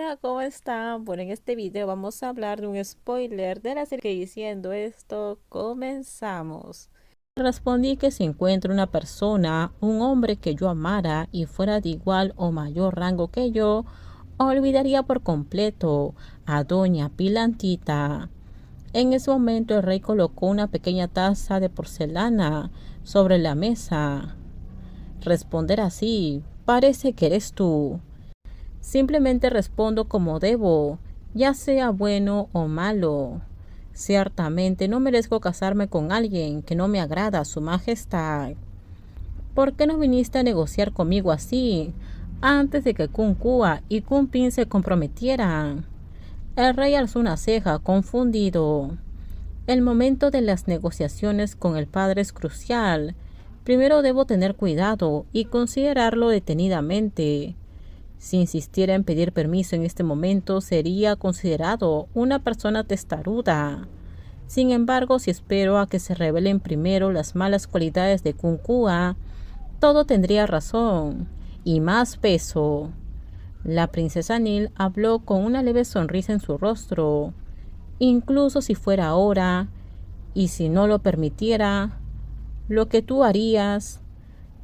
Hola, ¿cómo están? Bueno, en este video vamos a hablar de un spoiler de la serie que diciendo esto, comenzamos. Respondí que si encuentro una persona, un hombre que yo amara y fuera de igual o mayor rango que yo, olvidaría por completo a doña Pilantita. En ese momento el rey colocó una pequeña taza de porcelana sobre la mesa. Responder así, parece que eres tú. Simplemente respondo como debo, ya sea bueno o malo. Ciertamente no merezco casarme con alguien que no me agrada, Su Majestad. ¿Por qué no viniste a negociar conmigo así, antes de que Kun Kua y Kun Pin se comprometieran? El rey alzó una ceja, confundido. El momento de las negociaciones con el padre es crucial. Primero debo tener cuidado y considerarlo detenidamente. Si insistiera en pedir permiso en este momento, sería considerado una persona testaruda. Sin embargo, si espero a que se revelen primero las malas cualidades de Kun Kua, todo tendría razón y más peso. La princesa Nil habló con una leve sonrisa en su rostro. Incluso si fuera ahora, y si no lo permitiera, lo que tú harías,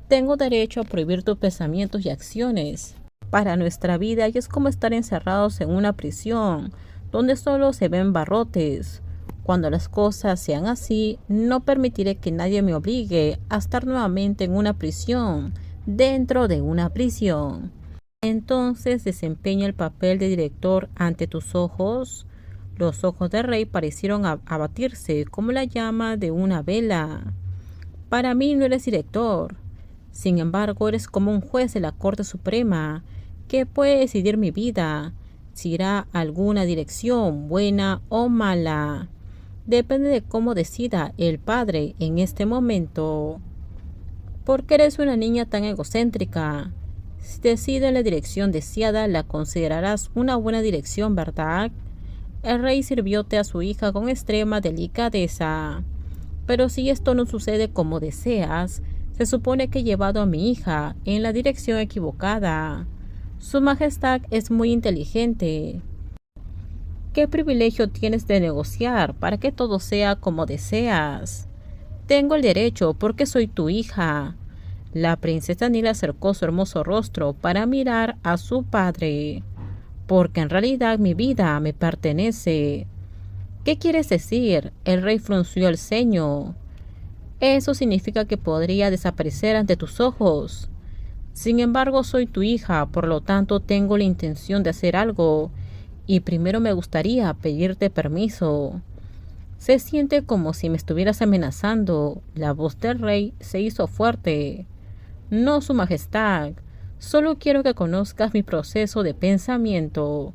tengo derecho a prohibir tus pensamientos y acciones para nuestra vida, y es como estar encerrados en una prisión donde solo se ven barrotes. Cuando las cosas sean así, no permitiré que nadie me obligue a estar nuevamente en una prisión, dentro de una prisión. Entonces desempeña el papel de director ante tus ojos. Los ojos del rey parecieron abatirse como la llama de una vela. Para mí no eres director. Sin embargo, eres como un juez de la Corte Suprema que puede decidir mi vida, si irá a alguna dirección, buena o mala. Depende de cómo decida el padre en este momento. ¿Por qué eres una niña tan egocéntrica? Si decide en la dirección deseada, la considerarás una buena dirección, ¿verdad? El rey sirvió té a su hija con extrema delicadeza. Pero si esto no sucede como deseas, se supone que he llevado a mi hija en la dirección equivocada. Su Majestad es muy inteligente. ¿Qué privilegio tienes de negociar para que todo sea como deseas? Tengo el derecho porque soy tu hija. La princesa Nila acercó su hermoso rostro para mirar a su padre. Porque en realidad mi vida me pertenece. ¿Qué quieres decir? El rey frunció el ceño. Eso significa que podría desaparecer ante tus ojos. Sin embargo, soy tu hija, por lo tanto tengo la intención de hacer algo, y primero me gustaría pedirte permiso. Se siente como si me estuvieras amenazando. La voz del rey se hizo fuerte. No, Su Majestad, solo quiero que conozcas mi proceso de pensamiento.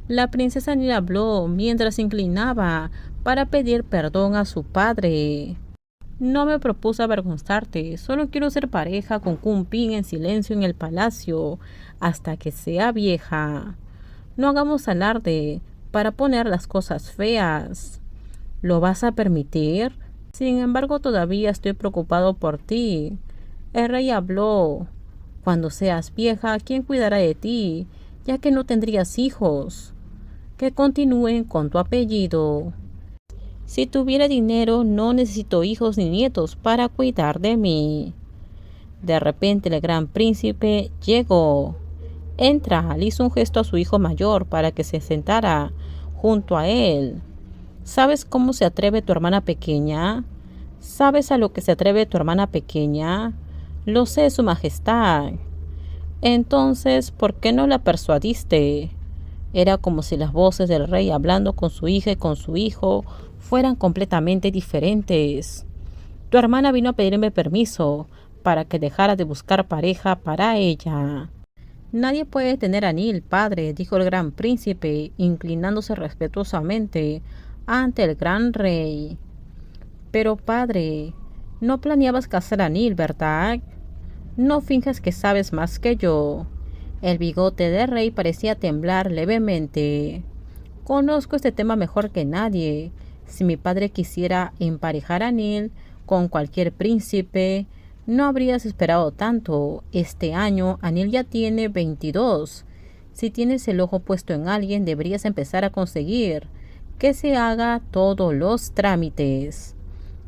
La princesa Nila habló mientras se inclinaba para pedir perdón a su padre. No me propuse avergonzarte, solo quiero ser pareja con Kun Pin en silencio en el palacio hasta que sea vieja. No hagamos alarde para poner las cosas feas. ¿Lo vas a permitir? Sin embargo, todavía estoy preocupado por ti. El rey habló. Cuando seas vieja, ¿quién cuidará de ti, ya que no tendrías hijos? Que continúen con tu apellido. Si tuviera dinero, no necesito hijos ni nietos para cuidar de mí. De repente el gran príncipe llegó. Entra, le hizo un gesto a su hijo mayor para que se sentara junto a él. ¿Sabes cómo se atreve tu hermana pequeña? ¿Sabes a lo que se atreve tu hermana pequeña? Lo sé, Su Majestad. Entonces, ¿por qué no la persuadiste? Era como si las voces del rey hablando con su hija y con su hijo fueran completamente diferentes. Tu hermana vino a pedirme permiso para que dejara de buscar pareja para ella. Nadie puede tener a Nil, padre, dijo el gran príncipe, inclinándose respetuosamente ante el gran rey. Pero, padre, no planeabas casar a Nil, ¿verdad? No finges que sabes más que yo. El bigote del rey parecía temblar levemente. Conozco este tema mejor que nadie. Si mi padre quisiera emparejar a Nil con cualquier príncipe, no habrías esperado tanto. Este año Anil ya tiene 22 Si tienes el ojo puesto en alguien, deberías empezar a conseguir que se haga todos los trámites.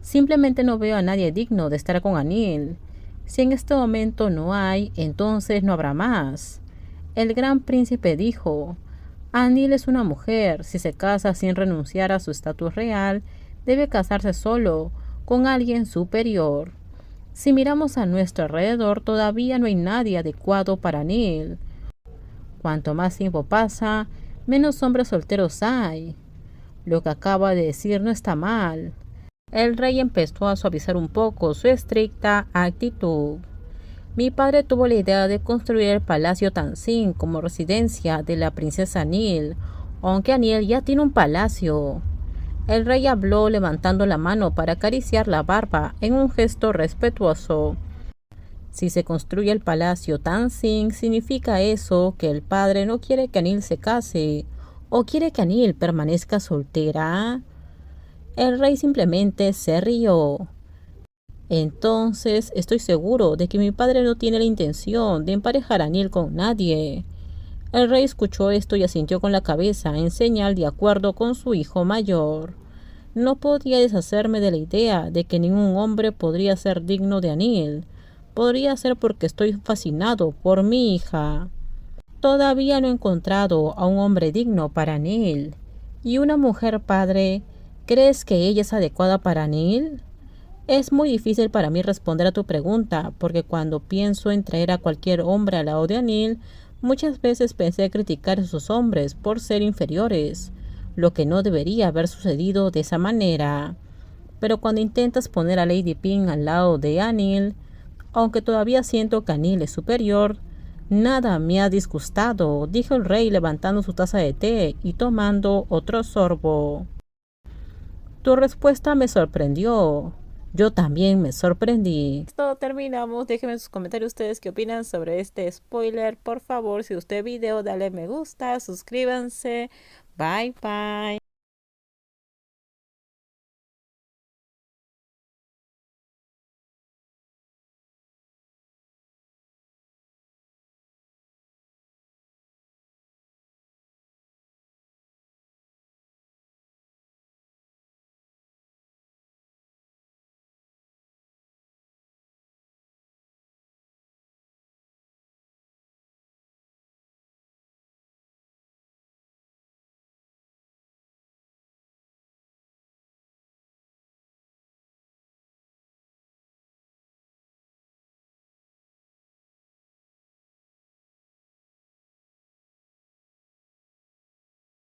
Simplemente no veo a nadie digno de estar con Anil. Si en este momento no hay, entonces no habrá más. El gran príncipe dijo: Anil es una mujer. Si se casa sin renunciar a su estatus real, debe casarse solo con alguien superior. Si miramos a nuestro alrededor, todavía no hay nadie adecuado para Anil. Cuanto más tiempo pasa, menos hombres solteros hay. Lo que acaba de decir no está mal. El rey empezó a suavizar un poco su estricta actitud. Mi padre tuvo la idea de construir el Palacio Tanzin como residencia de la princesa Anil, aunque Anil ya tiene un palacio. El rey habló levantando la mano para acariciar la barba en un gesto respetuoso. Si se construye el Palacio Tanzin, ¿significa eso que el padre no quiere que Anil se case o quiere que Anil permanezca soltera? El rey simplemente se rió. Entonces estoy seguro de que mi padre no tiene la intención de emparejar a Anil con nadie. El rey escuchó esto y asintió con la cabeza en señal de acuerdo con su hijo mayor. No podía deshacerme de la idea de que ningún hombre podría ser digno de Anil. Podría ser porque estoy fascinado por mi hija. Todavía no he encontrado a un hombre digno para Anil. ¿Y una mujer padre? ¿Crees que ella es adecuada para Anil? Es muy difícil para mí responder a tu pregunta, porque cuando pienso en traer a cualquier hombre al lado de Anil, muchas veces pensé criticar a esos hombres por ser inferiores, lo que no debería haber sucedido de esa manera. Pero cuando intentas poner a Lady Pink al lado de Anil, aunque todavía siento que Anil es superior, nada me ha disgustado, dijo el rey levantando su taza de té y tomando otro sorbo. Tu respuesta me sorprendió. Yo también me sorprendí. Esto terminamos. Déjenme en sus comentarios ustedes qué opinan sobre este spoiler. Por favor, si usted video, dale me gusta, suscríbanse. Bye bye.